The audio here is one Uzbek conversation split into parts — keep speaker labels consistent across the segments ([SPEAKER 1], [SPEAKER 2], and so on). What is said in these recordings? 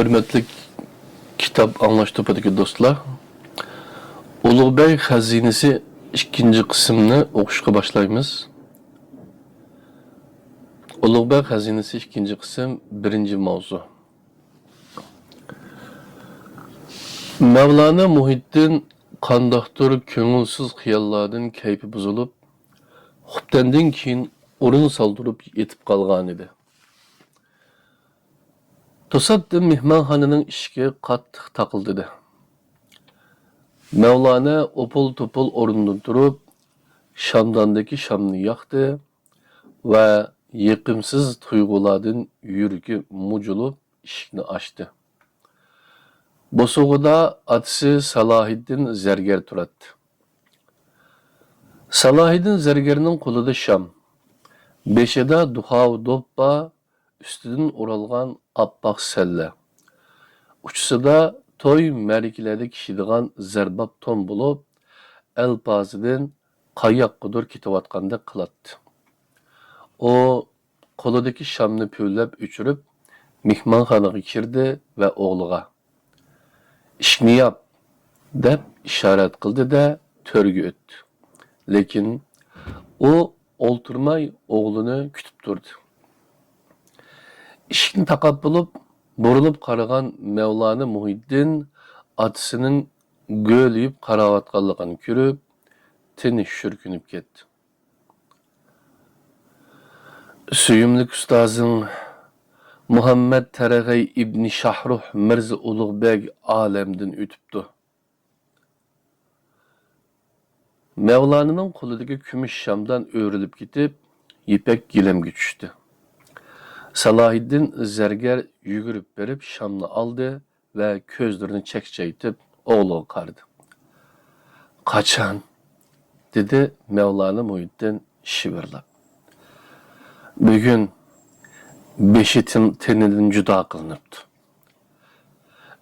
[SPEAKER 1] Hürmetlik kitap anlaştıpıdaki dostlar, Ulug'bek Hazinesi ikinci kısmını okuşa başlayımız. Ulug'bek Hazinesi ikinci kısım birinci mavzu. Mevlana Muhiddin qandaqdır köngülsüz xiyallardan keyfi buzulup, xubtandin keyin o'rin soldirib yetib qolgan edi. To'satdan mehmonxonaning eshigi qattiq taqildi. Mevlana opul-topul o'rnidan turib, shamdondagi shamni yoqdi va yiqimsiz tuyg'ulardan yuragi mujulib eshikni ochdi. Bosug'ida otasi Salohiddin zargar turadi. Salohiddin zargarning qo'lida sham, beshida duxov do'ppa, ustidan o'ralgan oppoq salla. Uchisida to'y ma'rakalarda kishiydigan zarbab to'n bo'lib, alpozidan qayoqqadir ketayotgandek qiladi. O qo'lidagi shamni puvlab o'chirib, mehmonxonaga kirdi va o'g'liga "Ishni yop" deb ishorat qildi-da to'rga o'tdi. Lekin u o'ltirmay o'g'lini kutib turdi. Ishni taqab bo'lib, burilib qaragan Mevlana Muhiddin otasining go'liyib qarayotganligini ko'rib, tini shurkunib ketdi. Suyumli ustozing Muhammad Tarag'ay ibn Shahruh Mirza Ulug'bek olamdan o'tibdi. Mevlana'nın qo'lidagi kumush shamdan o'rilib ketib, ipak gilamga tushdi. Salohiddin zargar yugurib berib shamni oldi va ko'zlarini chekchaytib o'g'liga qaradi. "Qachon?" dedi Mevlana Muhiddin shivirlab. "Bugun beshi tenidan judo qilinibdi.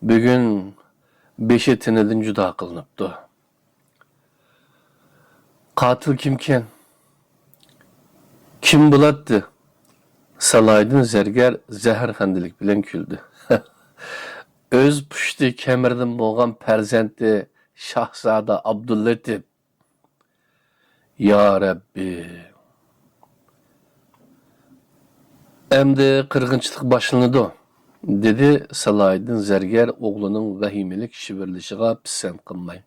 [SPEAKER 1] Bugun beshi tenidan judo qilinibdi. Qatil kimken? Kim bo'ladi?" Salohiddin zargar zaharxandilik bilan kuldi. "O'z pushti kamirdan bo'lgan farzandi Shahzoda Abdullatif. Ya Rabbi. Endi qirg'inchilik boshlanadi", dedi Salohiddin zargar o'g'lining vahimelik shivirlashiga pisand qilmay.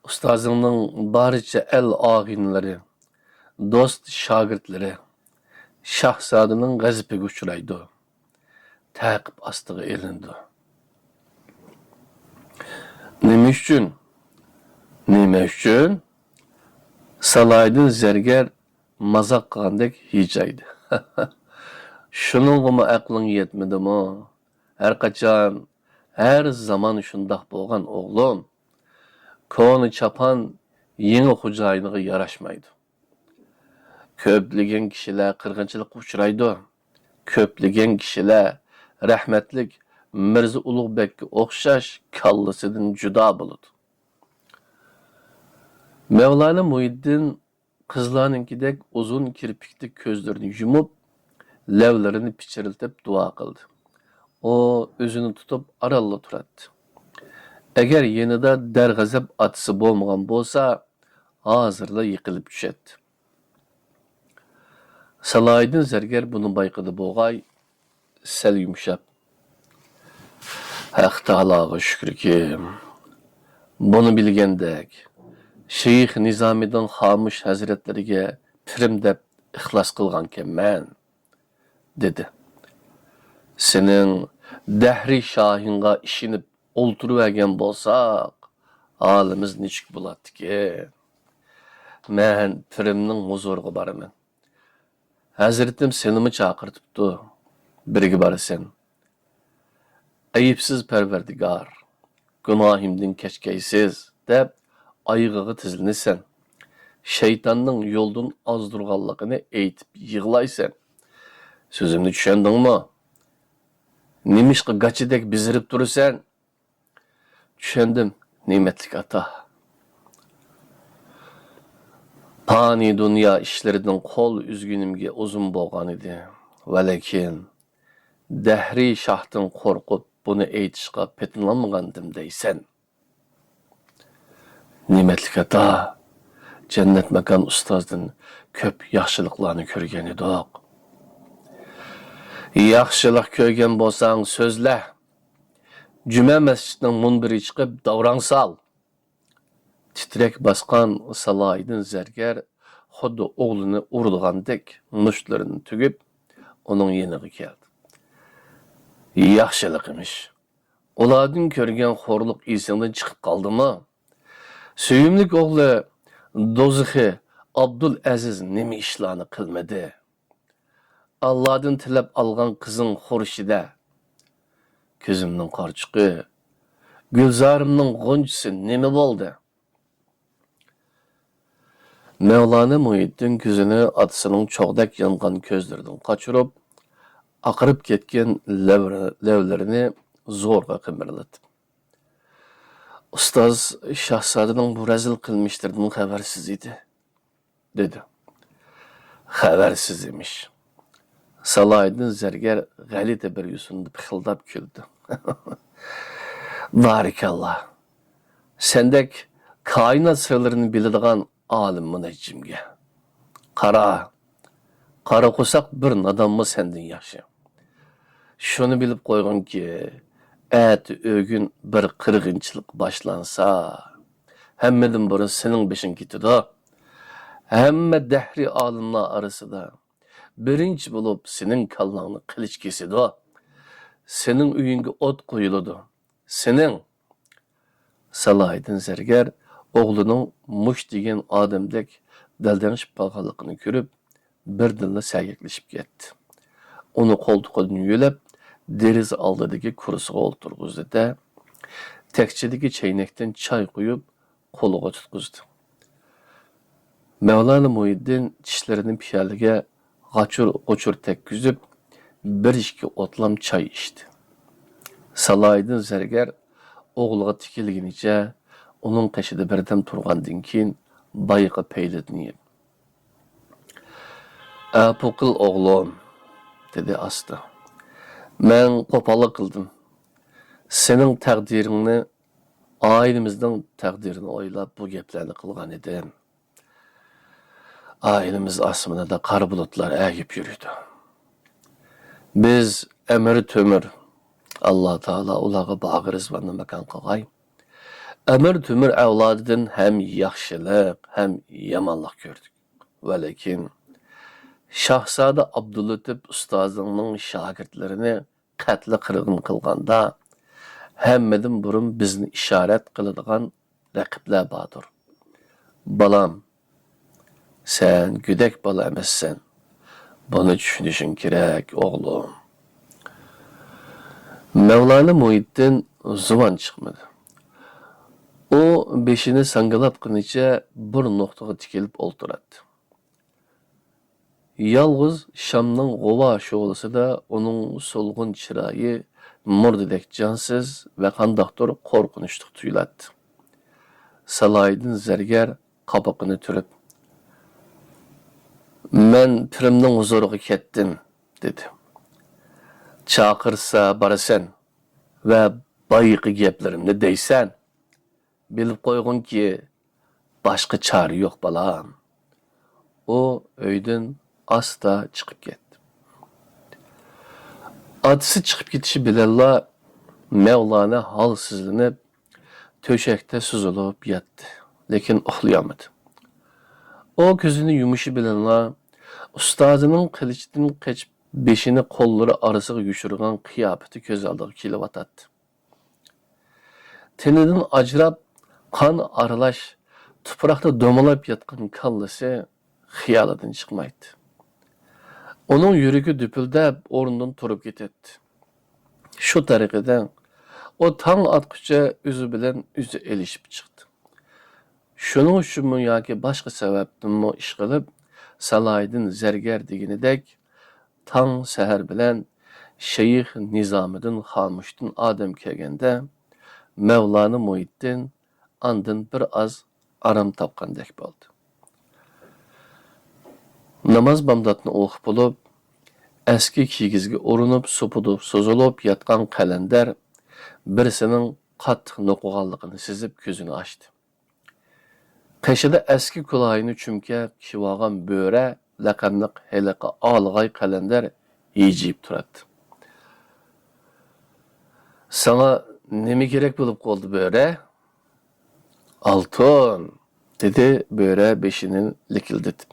[SPEAKER 1] "Ustozingning barcha el og'inlari, do'st shogirdlari Shahzodaning g'azabiga uchraydi. Ta'qib ostiga elindi." "Nima uchun? Nima uchun?" Salohiddin zargar mazoq qilgandek hijaydi. "Shuningmi aqling yetmadimi? Har qachon, har zamon shundoq bo'lgan o'g'lim. Ko'ni chapan yangi xo'jayiniga yarashmaydi. Ko'plagan kishilar qirg'inchilikqa uchraydi. Ko'plagan kishilar rahmatlik Mirza Ulug'bekka o'xshash kallasidan judo bo'ladi." Mevlana Muhiddin qizlarninkidek uzun kirpikli ko'zlarini yumib, lavlarini pichiriltib duo qildi. O o'zini tutib aralla turadi. Agar yanida darg'azab otasi bo'lmagan bo'lsa, hozirla yiqilib tushadi. Salohiddin zargar buni bayqidi bo'lg'ay, sal yumshab. "Haq Taologa shukrki, buni bilgandek, Sheyx Nizomiddin Xomush hazratlariga pirim deb ixlos qilgankenman", dedi. "Sening dahri shohinga ishinib o'ltirib bo'lsak, holimiz nechuk bo'ladiki? Men pirimning huzuriga boraman. Hazratim senimi chaqirtibdi, birga borasan. Ayıpsiz Parvardigor, gunohimdan kechgaysiz deb oyig'iga tizilnasan. Shaytonning yo'ldan ozdirganligini aytib yig'laysan. So'zimni tushundingmi? Nimishqa gachidek bizirib turasan?" "Tushundim, ne'matlik ata. Fani dunyo ishlaridan qo'l uzgunimga uzun bo'lgan edi. Va lekin Dəhri şahdan qorqub bunu aytishqa petinlanmagandim deysən. Nimetlik ata, cennet mekan ustazdın köp yaxşılıqlarını körgen edik. Yaxşılıq körgen bolsang sözlə. Cümə məscidinin munbiri çıxıb davran sal. Titrek basqan Salahiddin Zərgər xuddi oğlunu urduğandek muştlarını tügüp onun yanına geldi. Yaxşılıq imiş. Oladın körgen xorluq isindən çıxıb qaldı mı? Söyümlük oğlu Dozixi Abdülaziz nemi işlerini kılmadı. Allah'dan tilep algan kızın Xurşide, gözümün qarçıqı, gülzarımның ğuncusu nemi oldu? Mevlana Muhyiddin gözünü atısının çoğdak yanğan közlerden kaçırıp, aqırıp ketken levlerini zorga kımirledi. Ustaz Şahzade'nin bu rezil kılmıştırdan habersiz idi, dedi. Habersiz imiş. Salahiddin Zərgər g'alati bir yuzunda pixildab kuldi. Barikallah. Sendek kainat sırlarını biladigan alim munajjimga. Qara qo'saq bir nadonmi sendin yaxshi. Shuni bilib qo'yginki, ögün bir qirg'inchilik boshlansa, hammadan burun sening beshing ketadi. Hamma dahri olimlar arasida birinci bulup senin kallağını kılıç kesidi o. Senin uyunga ot koyuladı. Senin. Salahiddin Zərgər oğlunun muş degen adamdek dəldenişip balğanlıqını görüp birdinle sərgekleşip getdi. Onu koltuğunu yölep deriz aldıdaki kurusuğa oturğuzdu da tekçedeki çeynekten çay koyup koluğa tutquzdu. Mevlana Muhyiddin dişlerini piyalige Qoçur tekküzüp bir işki otlam çay içti. Salahiddin Zərgər oğluğa tikilginice onun peşide birden turgandan keyin bayıqı peylidini yedi. Pokıl oğlum, dedi astı. Men qopalı kıldım. Senin takdirini, ailemizden takdirini oylap bu geplerini kılgan edim. Ailemiz asmına da kar bulutlar əgip yürüdü. Biz emir tömür, Allah Teala ulağı bağı rızvanı mekan qılğay. Emir tömür evladıdan hem yaxşılıq, hem yamanlıq gördük. Velakin Şahzade Abdülatif ustazının şagirdlerini qatli qırğın qılğanda hemmedin burun bizni işaret qılıdığan rəqiblər badır. Balam, sen güdek bala emassan. Bunu düşünüşün gerek oğlum. Mevlana Muhyiddin zuvan çıkmadı. O beşini sangılap qınıca bir noktaga tikilip olturadı. Yalğız Şam'nın qova şoğlusu da onun solğun çırayı murdidek cansız ve qandaqdır qorqunçluq tuyuladı. Salahiddin Zərgər qabaqını türüp "Men pirimning huzuriga ketdim", dedi. "Chaqirsa borasan va bayqi gaplarimni deysan. Bilib qo'yginki, boshqa chora yo'q balam." O öyden asta chiqib ketdi. Atisi chiqib ketishi bilanla Mevlana halsizlanib, to'shakda suzilib yatdi, lekin uxlayolmadi. O gözünü yumuşu bilenla ustazının kılıçtan kaçıp beşini kolları arasına yuşurgan kıyafeti göz aldığı kilovatlattı. Teninin acırap kan aralaş toprakta domalap yatkan kallası hıyaladan çıkmaydı. Onun yürüyü düpüldep orundan turup gitti. Şu tarikeden o tan atqıça üzü bilen üzü elişip çıktı. Şunun üçün mü yoki başqa səbəbdən mü iş qılıb Salahiddin Zərgər deginidək tan səhər bilən Şeyx Nizamiddin Xamuşdin Adəm kelgəndə Mevlana Muhyiddin andın bir az aram tapqandək oldu. Namaz bamdatını oxub olub eski kiygizga urinib, so'zilib yotgan Kalender birisining qattiq no'qiganligini sezib ko'zini ochdi. Qeshida eski kulayini chumkab kiyib bo'ra laqamliq heliqi olg'ay Kalender yejib turadi. Sana nima kerak bo'lib qoldi bo'ra? Altın, dedi bo'ra beshini likildatib.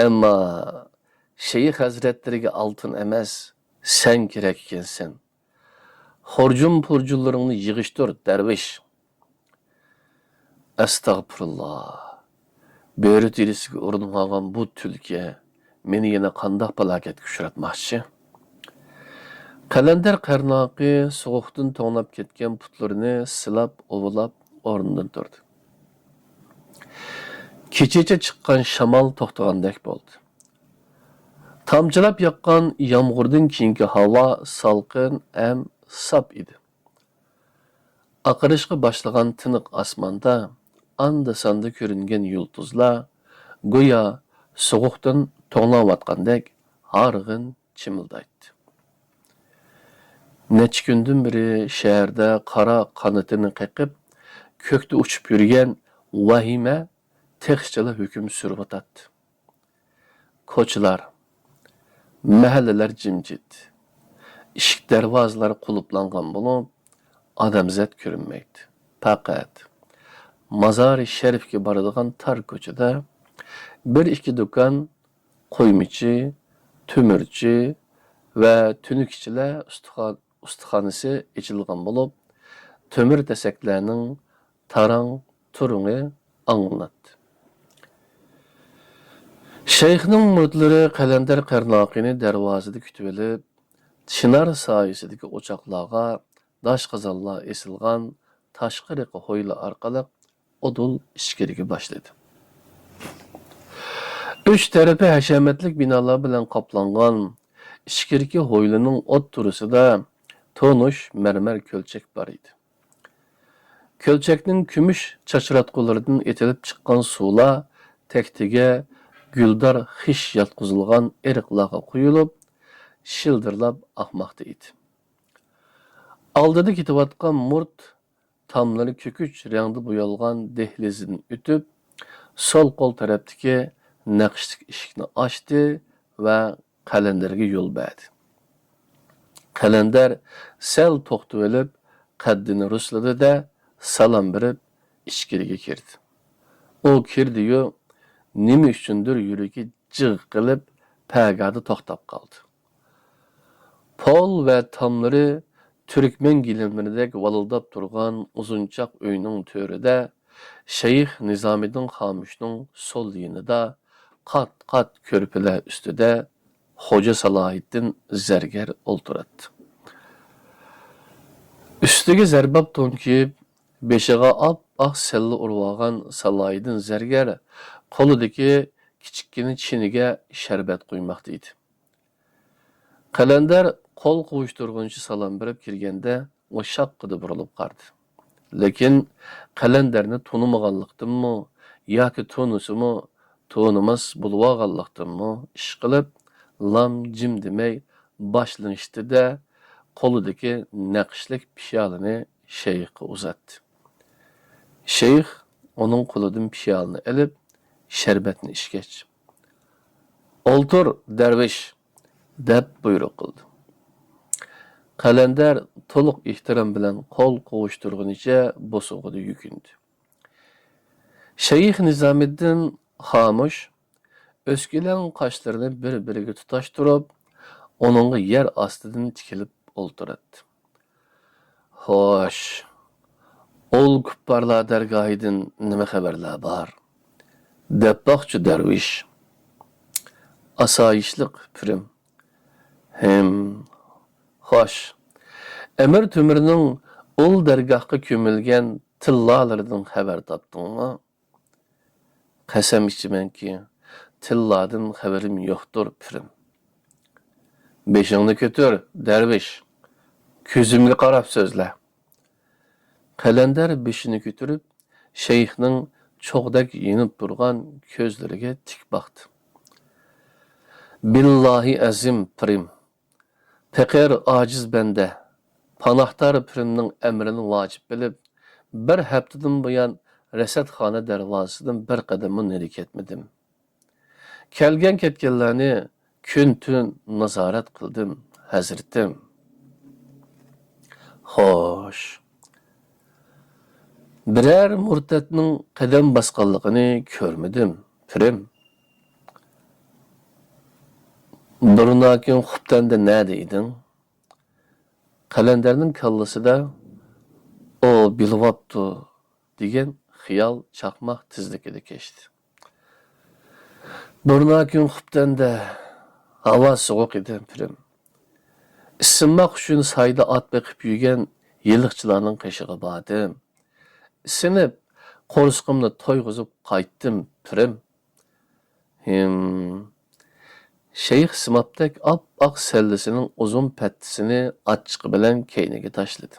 [SPEAKER 1] Ammo Şeyh Hazretleriga altın emas, sen kerak ekansan. Xurjun purjunlaringni yig'ishtir, darvish. Astagfirullah. Bo'ri terisiga urinib olgan bu tulki meni yana qandoq falokatga uchratmoqchi? Kalender qarnoqi sovuqdan to'nab ketgan putlarini silab, ovulab o'rnidan turdi. Kechacha chiqqan shamol to'xtagandek bo'ldi. Tamçılab yaqqan yağmurdan keyingi havo salqin ham sap edi. Aqirishga boshlagan tiniq osmonda anda-sanda ko'ringan yulduzlar go'yo sovuqdan to'nglayotgandek harg'in chimildaydi. Necha kundan beri shaharda qora qanotini qaqib, ko'kda uchib yurgan vahima texchala hukm surib o'tadi. Ko'chalar, mahallalar jimjit. Ishik darvozalar quluplangan bo'lib, odamzod ko'rinmaydi. Faqat Mazar-ı Şerif'e baradigan tar ko'chada bir ikki do'kon, qo'ymichi, to'mirchi va tunukichilar ustaxonasi ochilgan bo'lib, to'mir tasaklarning tarang turungi anglanadi. Shayxning muridlari Kalender qarnoqini darvozada kutib olib, Chinar soyasidagi o'choqlarga dash qazonlar esilgan tashqariqi ho'yla orqali odul ichkariga boshladi. Üç tarafi hashamatlik binolar bilan qoplangan ichkariki ho'ylining o'tturisida to'nush marmar ko'lchak bor edi. Ko'lchakning kumush chachratqularidan etilib chiqqan suvlar taktiga guldor xish yotqizilgan eriqlarga quyilib, shildirlab oqmoqda edi. Oldida ketayotgan murt tamlari ko'kuch rangda bo'yalgan dehlizdan o'tib, sol qo'l tarafdagi naqshlik eshikni ochdi va Kalenderga yo'l berdi. Kalender sal to'xtab olib, qaddini rusladi-da salom berib ichkariga kirdi. U kirdi-yu, nima uchundir yuragi jig' qilib, pagada to'xtab qoldi. Pol va tomlari Türkmen gilimlaridek valildab turgan uzunchaq uyning to'rida Shayx Nizamiddin Xamishning sol yonida qat-qat ko'rpalar ustida Xo'ja Salohiddin zargar o'ltiradi. Ustiga zarbab to'n kiyib, beshiga oq salla urib Salohiddin zargar qo'lidagi kichikkina chiniga sharbat quymoqda edi. Kalender qo'l qo'yishtirguncha salom berib kirganda o shaqqida burilib qaradi. Lekin Kalenderni tonimaganlikdanmi yoki tonisimi, tonimas bo'lib olganlikdanmi ish qilib, lam jim demay boshlanishdi-da qo'lidagi naqshlik piyolani shayxga uzatdi. Shayx uning qo'lidan piyolani olib, sharbatni ichgach, "O'ltir, darvish", deb buyruq qildi. Kalender to'liq ehtirom bilan qo'l qovushtirgunicha bosug'ida yukindi. Shayx Nizamiddin Xamush o'skilan qoshlarini bir-biriga tutashtirib, uningga yer ostidan tikilib o'ltiradi. "Xo'sh, ol kupparlar dargohidan nima xabarlar bor?" deb boqchi darvish. "Asoyishliq pirim. Xo'sh, Emir Tümürning ul dargohga ko'milgan tillalaridan xabar topdingmi?" "Qasam ichamanki, tilladan xabarim yo'qdir, pirim." "Beshingni ko'tar, darvish. Ko'zimga qarab so'zla." Kalender beshini ko'tarib, shayxning cho'g'dak yenib turgan ko'zlariga tik boqdi. Billahi azim pirim. Peker aciz bende. Panahtar pirimning emrini vacib bilib, bir haftadan buyon rasadxona darvozasidan bir qadamni nari ketmadim. Kelgan ketganlarni kun tun nazorat qildim, hazratim. Xo'sh. Birər murtadning qadam bosganligini ko'rmadim, pirim. Burnakin xubtanda nada eding? Qalandarning kallasida o bilvaptu degan xiyol chaqmoq tezligida kechdi. Burnakin xubtanda havo sovuq edi, pirim. Issinmoq uchun sayda ot beqib yurgan yilqichilarning qishig'i bordim. Isinib, qo'rsqimni to'yg'izib qaytdim, pirim. Şeyh Simaptek ap-ak sellisinin uzun pettisini açıqı bilen keyniga tashladı.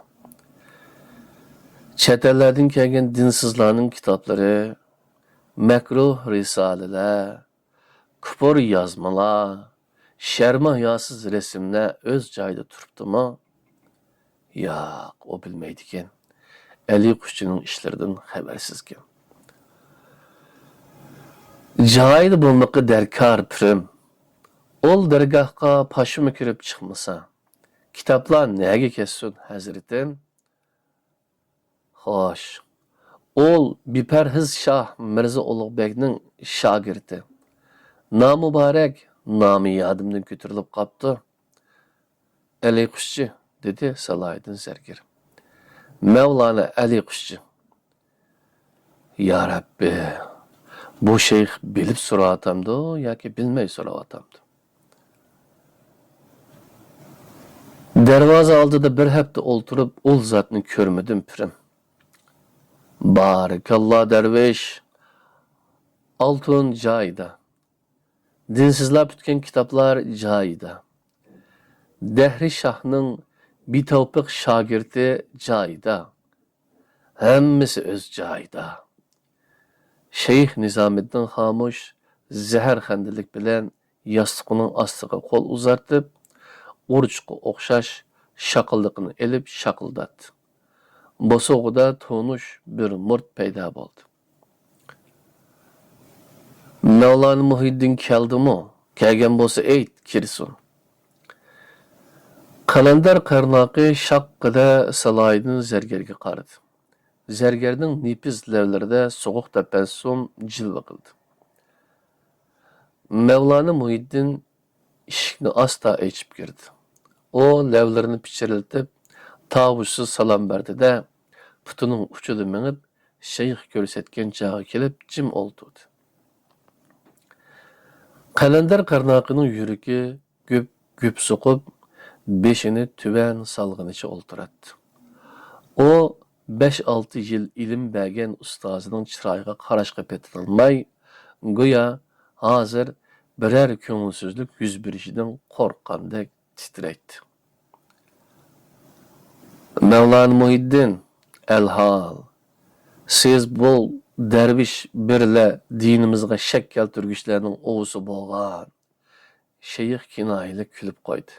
[SPEAKER 1] Chet ellerden kelgan dinsizlarning kitapları, makruh risaleler, kupur yazmalar, şerma yasız resimler öz joyida turibdimi? Yo'q, o bilmaydi ekan. Ali Qushchining ishlaridan xabarsizkan. Joyida bo'lmoqqa darkor, pirim. Ol dergahqa paşımı kirip çıkmasa, kitaplar neye kessin hazretim? Hoş, ol Biperhiz Şah Mirza Ulug'bekning şagirdi. Namübarek nami yadımdan götürülüp kaptı. Ali Qushchi, dedi Salahiddin Zargar. Mevlana Ali Qushchi. Ya Rabbi, bu şeyh bilip soratamdı ya ki bilmey soratamdı. Darvoza oldida bir hafta o'ltirib, ol zotni ko'rmadim, pirim. Barakalloh darvish. Altun joyida. Dinsizlar tutgan kitoblar joyida. Dahri Shohning bitavfiq shogirdi joyida. Hammasi o'z joyida. Sheyx Nizomiddin Xomush zaharxandalik bilan yostiqining ostiga qo'l uzatib, uruchqa o'xshash shaqilliqni elib shaqildatdi. Bosog'ida to'nush bir murt paydo bo'ldi. Mevlana Muhiddin keldimi? Kelgan bo'lsa ayt, kirsin. Qalandar qarnoqi shaqqida Salahiddin Zargarga qaradi. Zargarning nepiz lavlarida sovuq tabassum jilva qildi. Mevlana Muhiddin eshikni asta ochib kirdi. O lavlarini pichiriltib, tavushsiz salom berdi-da, putining uchida minib, shayx ko'rsatgan joyga kelib jim o'ltirdi. Qalandar qarnoqining yuragi güp so'qib, beshini tuvan salg'inicha o'ltiradi. O 5-6 yil ilm bergan ustozining chiroyiga qarashga petilmay, go'yo hozir biror ko'ngilsizlik yuz berishidan qo'rqqandek titraydi. Mevlana Muhiddin, elhal, siz bu derviş birle dinimizge şek keltirgüçlerinin oğusu boğan. Şeyh kinayeli külüp koydu.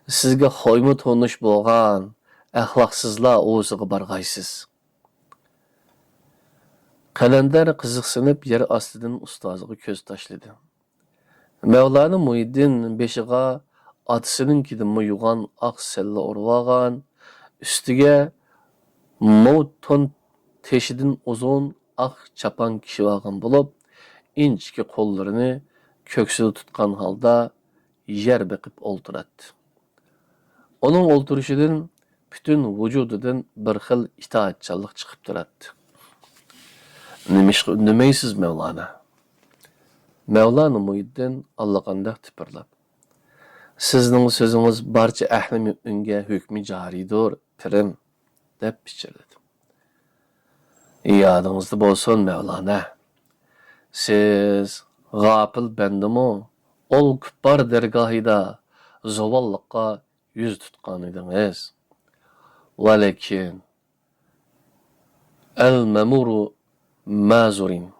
[SPEAKER 1] Sizge hoymu tonuş boğan, ahlaksızla oğusuga bargaysiz. Kalender kızıksınıp yer astidan ustazıga köz taşladı. Mevlana Muhiddin beşiga atısınınkidinmi yuğan ak selle orvagan, üstüge mavton teşidin uzun ak çapan kişi vagan bulup, inçki kollarını köksüde tutkan halda yer bekip olturattı. Onun olturuşundan bütün vücududan bir xil itaatçılık çıkıp durattı. Nemeysiz Mevlana? Mevlana Muhiddin allaqandaq tipirlab. Sizning sözünüz barcha ahli müminge hükmü caridir, pirim, deb pichirladi. Yadingizda bo'lsin Mevlana. Siz g'afil bandimi? Ol kuffar dergahida zovalliqqa yüz tutgan edingiz. Velakin el memuru mazurin.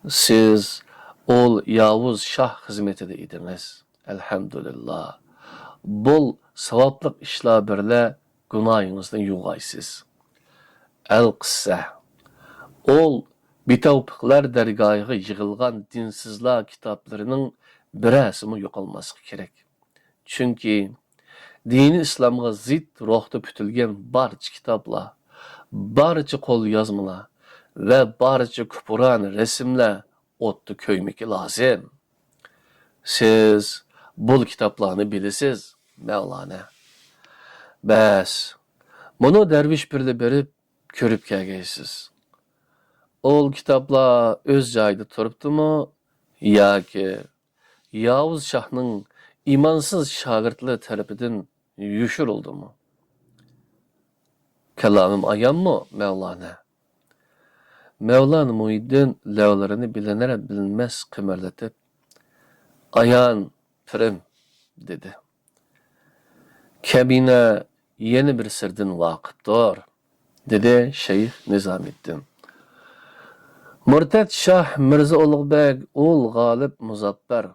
[SPEAKER 1] Siz Ol Yavuz Şah hizmetide idiniz. Elhamdülillah. Bol savaplık işler birle günahınızdan yuğaysız. El-Qissa. Ol bitavpiqlar dergahıga yığılgan dinsizler kitaplarının biresimi yo'qolmaslığı gerek. Çünkü dini İslam'a zid ruhda pütülgen barcha kitaplar, barcha qo'l yozmalar ve barcha kupuran resimler o'tda ko'ymaki lozim. Siz bu kitaplarni bilasiz, Mevlana. Bas, bunu derviş birli berip ko'rib kelgaysiz. Ol kitaplar öz joyida turibdimi yoki Yavuz Şah'ның imansız şagirdleri tarafidan yushirildi? Kalamim ayan mı Mevlana? Mevlana Muhiddin lavlarini bilinere bilinmez kımarlatıp ayan pirim dedi. Kabine yeni bir sırdan vakıptır dedi Şeyh Nizamiddin. Murtad Şah Mirza Ulug'bek ul G'olib Muzaffer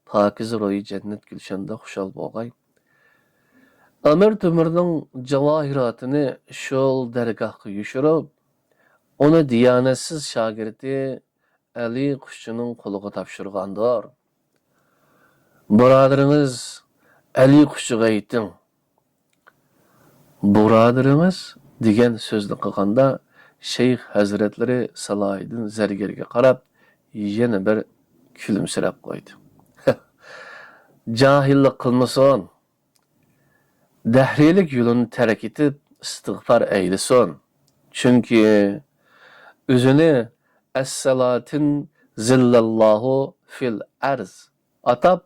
[SPEAKER 1] Pakiz ro'yi cennet gülşanda xushal bo'lg'ay. Amir Temurning javohiratini şol dergahga yushirib, onu diyanetsiz şagirdi Ali Qushchining qo'liga topshirgandir. Birodarimiz Ali Qushchiga ayting. Birodarimiz degan so'zni qilganda Şeyh Hazretleri Salahiddin Zargarga qarab yana bir kulimsirab qo'ydi. Cahillik qilmasin. Dahrilik yo'lini terk etib istig'for aylasin. Chunki o'zini as-salatin zillallohu fil arz atab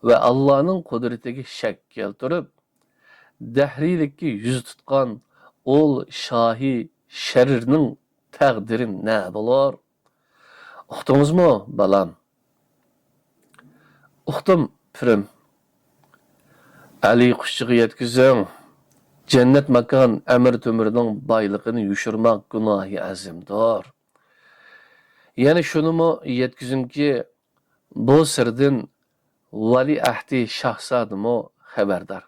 [SPEAKER 1] ve Allah'ın kudretiga shak keltirib, dahrilikka yuz tutgan ol shohi sharirning taqdiri ne bo'lar? Uqdingizmi, balam? Uqdim, pirim. Ali Qushchiga yetkizing. Cennet makan Amir Temurning boyligini yushirmak gunohi azimdir. Yani şunumu yetkizimki bu sirdan Vali Ahdi Şahzadımı haberdar.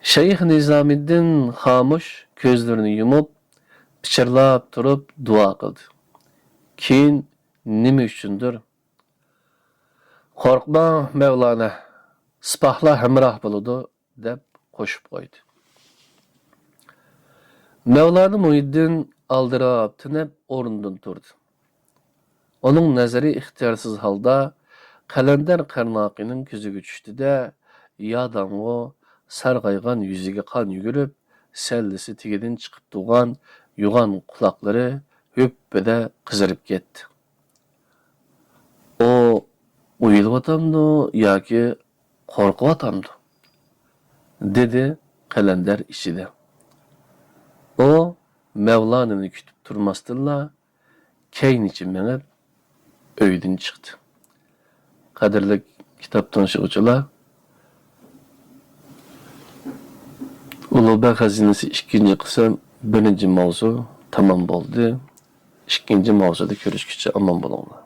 [SPEAKER 1] Şeyh Nizamiddin xamush ko'zlarini yumib, pichirlab turib duo qildi. Keyin nima uchundir? Qo'rqma Mevlana, sipahla hamroh bo'ladi deb qo'shib qo'ydi. Mevlana Muhiddin aldirab tinib o'rnidan turdi. Onun nazari ixtiyorsiz holda Qalandar Qarnoqining ko'ziga tushdi-da, yodamg'o sarg'aygan yuziga qon yugurib, sallisi tigidan chiqib turgan yo'g'on quloqlari höppida qizarib ketdi. O uyulyaptamdi yoki qo'rqyaptamdi? dedi Qalandar ichida. O Mevlana'ni kutib turmasdilla keynichi menib öyden çıktı. Qadrli kitap tanışıqçılar, Ulug'bek Hazinesi 2. qism 1. mavzu tamam bo'ldi. 2. mavzuda ko'rishguncha omon bo'linglar.